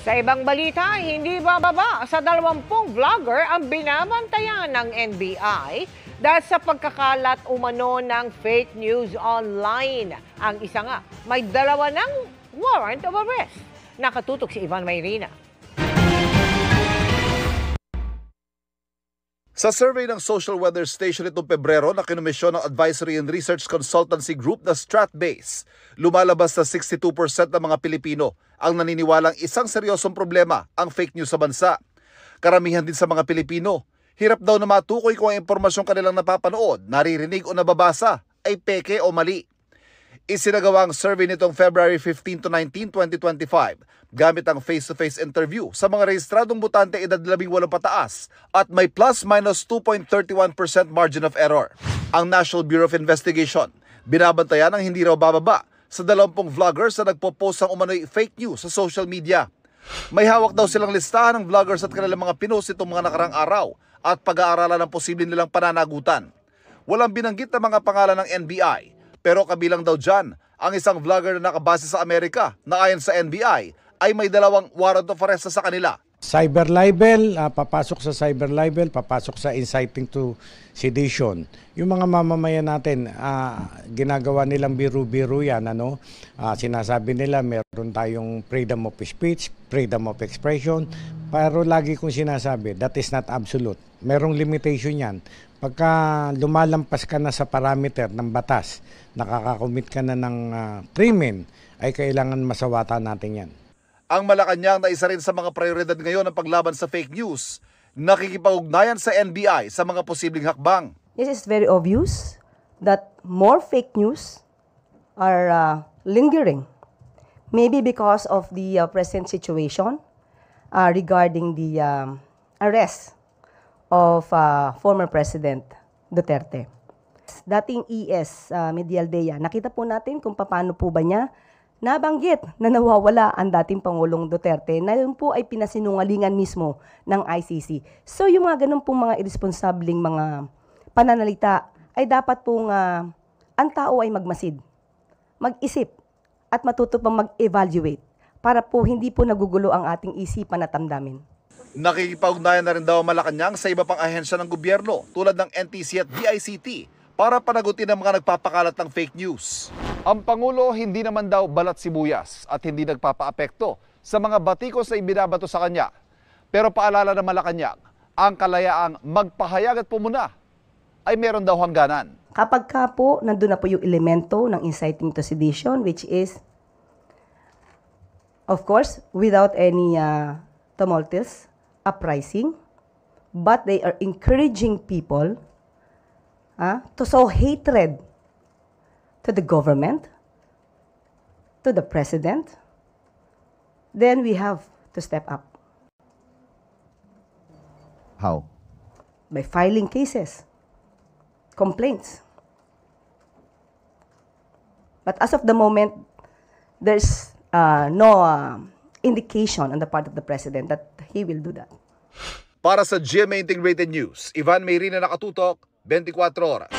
Sa ibang balita, hindi bababa sa 20 vlogger ang binabantayan ng NBI dahil sa pagkakalat umano ng fake news online. Ang isa nga, may 2 ng warrant of arrest. Nakatutok si Ivan Mayrina. Sa survey ng Social Weather Station itong Pebrero na kinomisyon ng Advisory and Research Consultancy Group na Stratbase, lumalabas na 62% ng mga Pilipino ang naniniwalang isang seryosong problema ang fake news sa bansa. Karamihan din sa mga Pilipino, hirap daw na matukoy kung ang impormasyong kanilang napapanood, naririnig o nababasa ay peke o mali. Isinagawa ang survey nitong February 15 to 19, 2025 gamit ang face-to-face interview sa mga rehistradong botante edad 18 pataas at may plus-minus 2.31% margin of error. Ang National Bureau of Investigation binabantayan ang hindi raw bababa sa 20 vloggers na nagpo-post ng umano'y fake news sa social media. May hawak daw silang listahan ng vloggers at kanilang mga pinost itong mga nakarang araw at pag-aaralan ng posibleng nilang pananagutan. Walang binanggit na mga pangalan ng NBI. Pero kabilang daw dyan ang isang vlogger na nakabase sa Amerika na ayon sa NBI ay may 2 warrant of arrest sa kanila. Cyber libel, papasok sa cyber libel, papasok sa inciting to sedition. Yung mga mamamayan natin, ginagawa nilang biru-biru yan. Sinasabi nila meron tayong freedom of speech, freedom of expression. Pero lagi kong sinasabi, that is not absolute. Merong limitation yan. Pagka lumalampas ka na sa parameter ng batas, nakakakomit ka na ng krimen, ay kailangan masawatan natin yan. Ang Malacanang na isa rin sa mga prioridad ngayon ng paglaban sa fake news, nakikipag-ugnayan sa NBI sa mga posibleng hakbang. It is very obvious that more fake news are lingering. Maybe because of the present situation regarding the arrest of former President Duterte. Dating ES Medialdea, nakita po natin kung paano po ba niya nabanggit na nawawala ang dating Pangulong Duterte na yun po ay pinasinungalingan mismo ng ICC. So yung mga ganun pong mga irresponsabling mga pananalita ay dapat pong ang tao ay magmasid, mag-isip at matuto pang mag-evaluate para po hindi po nagugulo ang ating isipan at damdamin. Nakikipag-ugnayan na rin daw ang Malacanang sa iba pang ahensya ng gobyerno tulad ng NTC at DICT para panagutin ang mga nagpapakalat ng fake news. Ang Pangulo hindi naman daw balat sibuyas at hindi nagpapaapekto sa mga batikos na ibinabato sa kanya. Pero paalala ng Malacanang, ang kalayaang magpahayag at pumuna ay meron daw hangganan. Kapag ka po, nandun na po yung elemento ng inciting to sedition, which is, of course, without any tumultuous uprising, but they are encouraging people to sow hatred to the government, to the president, then we have to step up. How? By filing cases, complaints. But as of the moment, there's no indication on the part of the president that he will do that. Para sa GMA Integrated News, Ivan Mayrina, nakatutok, 24 oras.